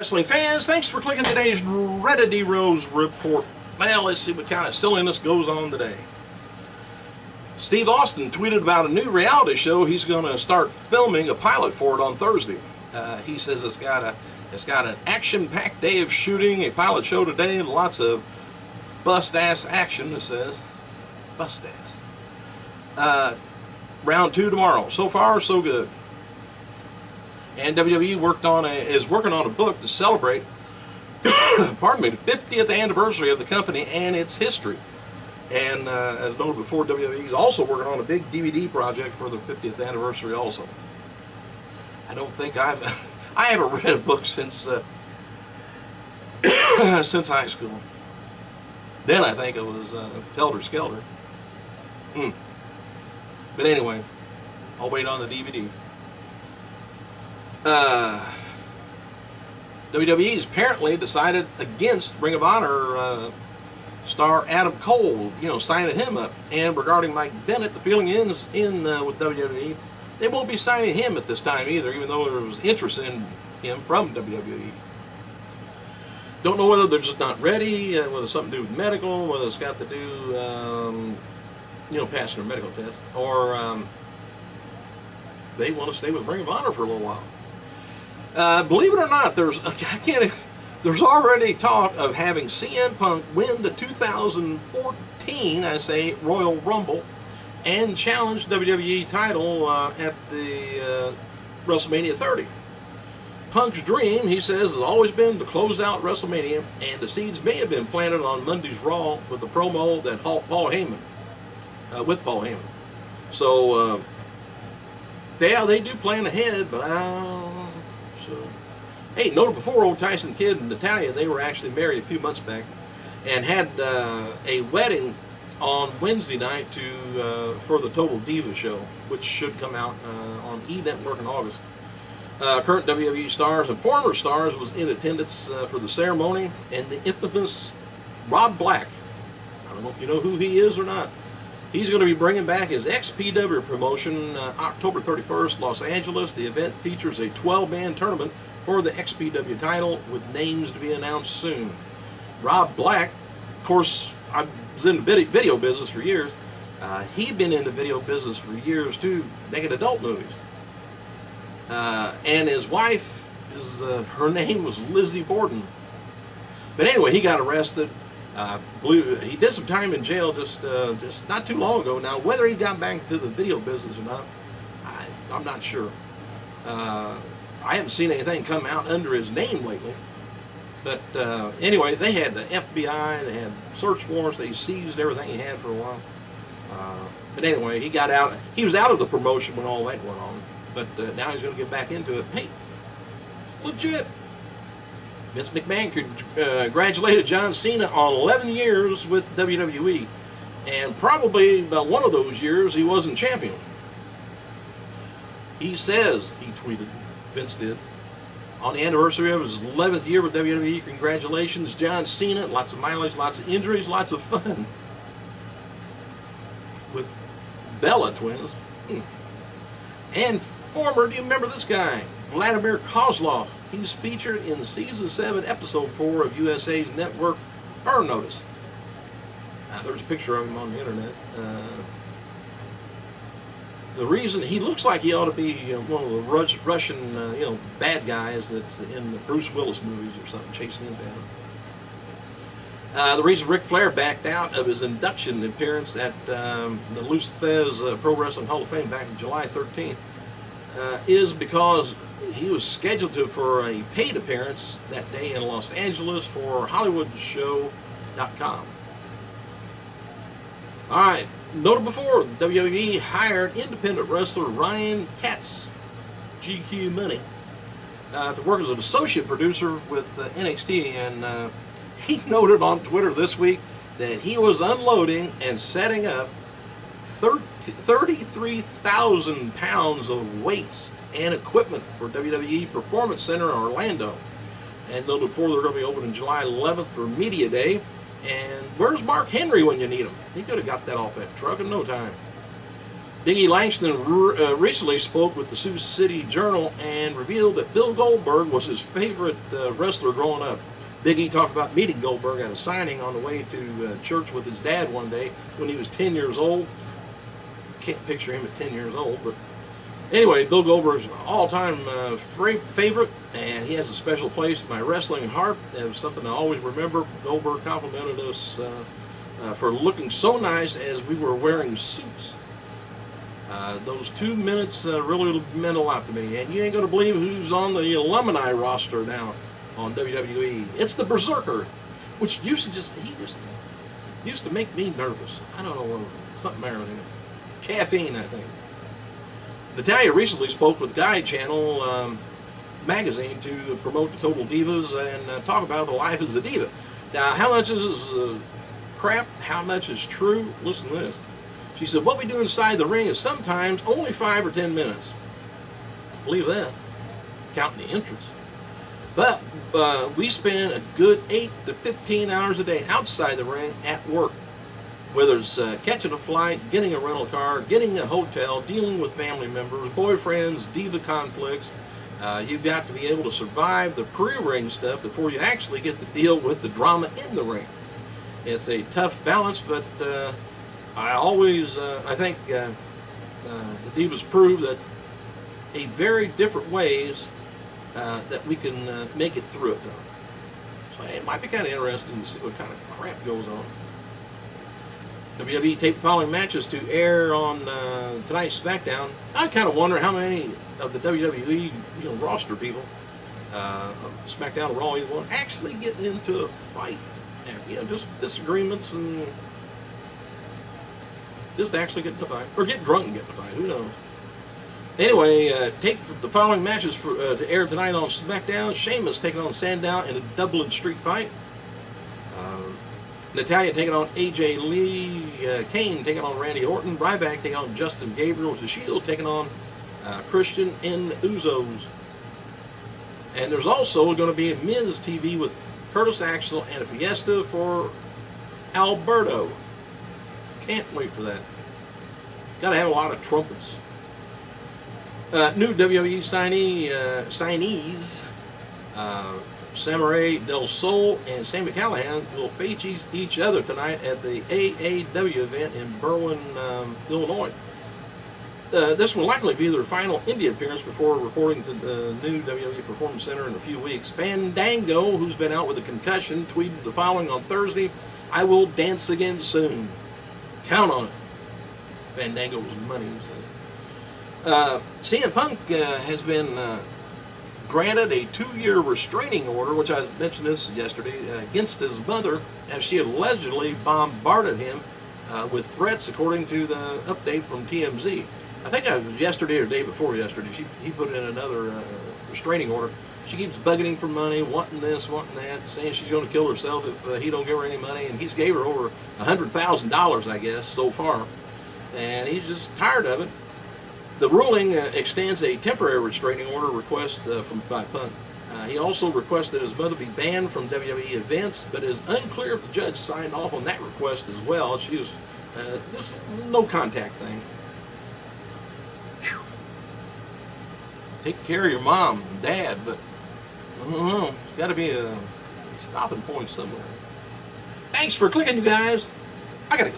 Wrestling fans, thanks for clicking today's Reddit D-Rose report. Well, let's see what kind of silliness goes on today. Steve Austin tweeted about a new reality show. He's going to start filming a pilot for it on Thursday. He says it's got an action-packed day of shooting, a pilot show today, and lots of bust-ass action. It says bust-ass. Round 2 tomorrow. So far, so good. And WWE is working on a book to celebrate, pardon me, the 50th anniversary of the company and its history. And as noted before, WWE is also working on a big DVD project for the 50th anniversary also. I don't think I haven't read a book since since high school. Then I think it was Helter Skelter. But anyway, I'll wait on the DVD. WWE's apparently decided against Ring of Honor star Adam Cole, signing him up. And regarding Mike Bennett, the feeling is with WWE, they won't be signing him at this time either, even though there was interest in him from WWE. Don't know whether they're just not ready, whether it's something to do with medical, whether it's got to do, passing their medical test, or they want to stay with Ring of Honor for a little while. Believe it or not, there's already talk of having CM Punk win the 2014, Royal Rumble and challenge WWE title at the WrestleMania 30. Punk's dream, he says, has always been to close out WrestleMania, and the seeds may have been planted on Monday's Raw with the promo that Paul Heyman. So, yeah, they do plan ahead, but hey, noted before, old Tyson Kidd and Natalya, they were actually married a few months back and had a wedding on Wednesday night for the Total Diva show, which should come out on E! Network in August. Current WWE stars and former stars was in attendance for the ceremony, and the infamous Rob Black, I don't know if you know who he is or not, he's going to be bringing back his XPW promotion October 31st, Los Angeles. The event features a 12-man tournament for the XPW title with names to be announced soon. Rob Black, of course, I was in the video business for years. He'd been in the video business for years too, making adult movies. And his wife, her name was Lizzie Borden. But anyway, he got arrested. He did some time in jail just not too long ago. Now, whether he got back to the video business or not, I'm not sure. I haven't seen anything come out under his name lately. But anyway, they had the FBI, they had search warrants, they seized everything he had for a while. But anyway, he got out. He was out of the promotion when all that went on. But now he's going to get back into it. Hey, legit. Vince McMahon congratulated John Cena on 11 years with WWE. And probably about one of those years he wasn't champion. He says, he tweeted, Vince did, on the anniversary of his 11th year with WWE, congratulations, John Cena. Lots of mileage, lots of injuries, lots of fun. With Bella twins. And former, do you remember this guy? Vladimir Kozlov. He's featured in Season 7, Episode 4 of USA's network Burn Notice. There's a picture of him on the internet. The reason he looks like he ought to be one of the Russian, bad guys that's in the Bruce Willis movies or something, chasing him down. The reason Ric Flair backed out of his induction appearance at the Luce Fez Pro Wrestling Hall of Fame back in July 13th is because he was scheduled for a paid appearance that day in Los Angeles for HollywoodShow.com. All right, noted before, WWE hired independent wrestler Ryan Katz, GQ Money, to work as an associate producer with NXT, and he noted on Twitter this week that he was unloading and setting up 33,000 pounds of weights and equipment for WWE Performance Center in Orlando. And noted before, they're going to be open in July 11th for Media Day. And where's Mark Henry when you need him? He could have got that off that truck in no time. Big E Langston recently spoke with the Sioux City Journal and revealed that Bill Goldberg was his favorite wrestler growing up. Big E talked about meeting Goldberg at a signing on the way to church with his dad one day when he was 10 years old. Can't picture him at 10 years old, but anyway, Bill Goldberg's all-time favorite, and he has a special place in my wrestling heart. It was something I always remember. Goldberg complimented us for looking so nice as we were wearing suits. Those 2 minutes really meant a lot to me, and you ain't going to believe who's on the alumni roster now on WWE. It's the Berserker, which used to make me nervous. I don't know, something there with him. Caffeine, I think. Natalya recently spoke with Guy Channel magazine to promote the Total Divas and talk about the life as a diva. Now, how much is crap? How much is true? Listen to this. She said, what we do inside the ring is sometimes only 5 or 10 minutes. Believe that, counting the entrance. But we spend a good 8 to 15 hours a day outside the ring at work. Whether it's catching a flight, getting a rental car, getting a hotel, dealing with family members, boyfriends, diva conflicts, you've got to be able to survive the pre-ring stuff before you actually get to deal with the drama in the ring. It's a tough balance, but I think the divas prove that a very different ways that we can make it through it, though. So it might be kind of interesting to see what kind of crap goes on. WWE taped the following matches to air on tonight's SmackDown. I kind of wonder how many of the WWE roster people, SmackDown or Raw, either one, actually get into a fight. And, just disagreements and just actually get into a fight. Or get drunk and get in a fight, who knows. Anyway, take the following matches to air tonight on SmackDown. Sheamus taking on Sandow in a Dublin Street fight. Natalya taking on AJ Lee, Kane taking on Randy Orton, Ryback taking on Justin Gabriel with the Shield taking on Christian and Usos. And there's also going to be a Miz TV with Curtis Axel and a Fiesta for Alberto. Can't wait for that. Got to have a lot of trumpets. New WWE signees. Samurai Del Sol and Sami Callihan will face each other tonight at the AAW event in Berwyn, Illinois. This will likely be their final indie appearance before reporting to the new WWE Performance Center in a few weeks. Fandango, who's been out with a concussion, tweeted the following on Thursday: "I will dance again soon. Count on it." Fandango was money. CM Punk has been granted a 2-year restraining order, which I mentioned this yesterday, against his mother, as she allegedly bombarded him with threats, according to the update from TMZ. I think it was yesterday or the day before yesterday. He put in another restraining order. She keeps bugging him for money, wanting this, wanting that, saying she's going to kill herself if he don't give her any money, and he's gave her over $100,000, I guess, so far, and he's just tired of it. The ruling extends a temporary restraining order request by Punk. He also requested his mother be banned from WWE events, but it is unclear if the judge signed off on that request as well. She was just no contact thing. Whew. Take care of your mom and dad, but I don't know. There's got to be a stopping point somewhere. Thanks for clicking, you guys. I gotta go.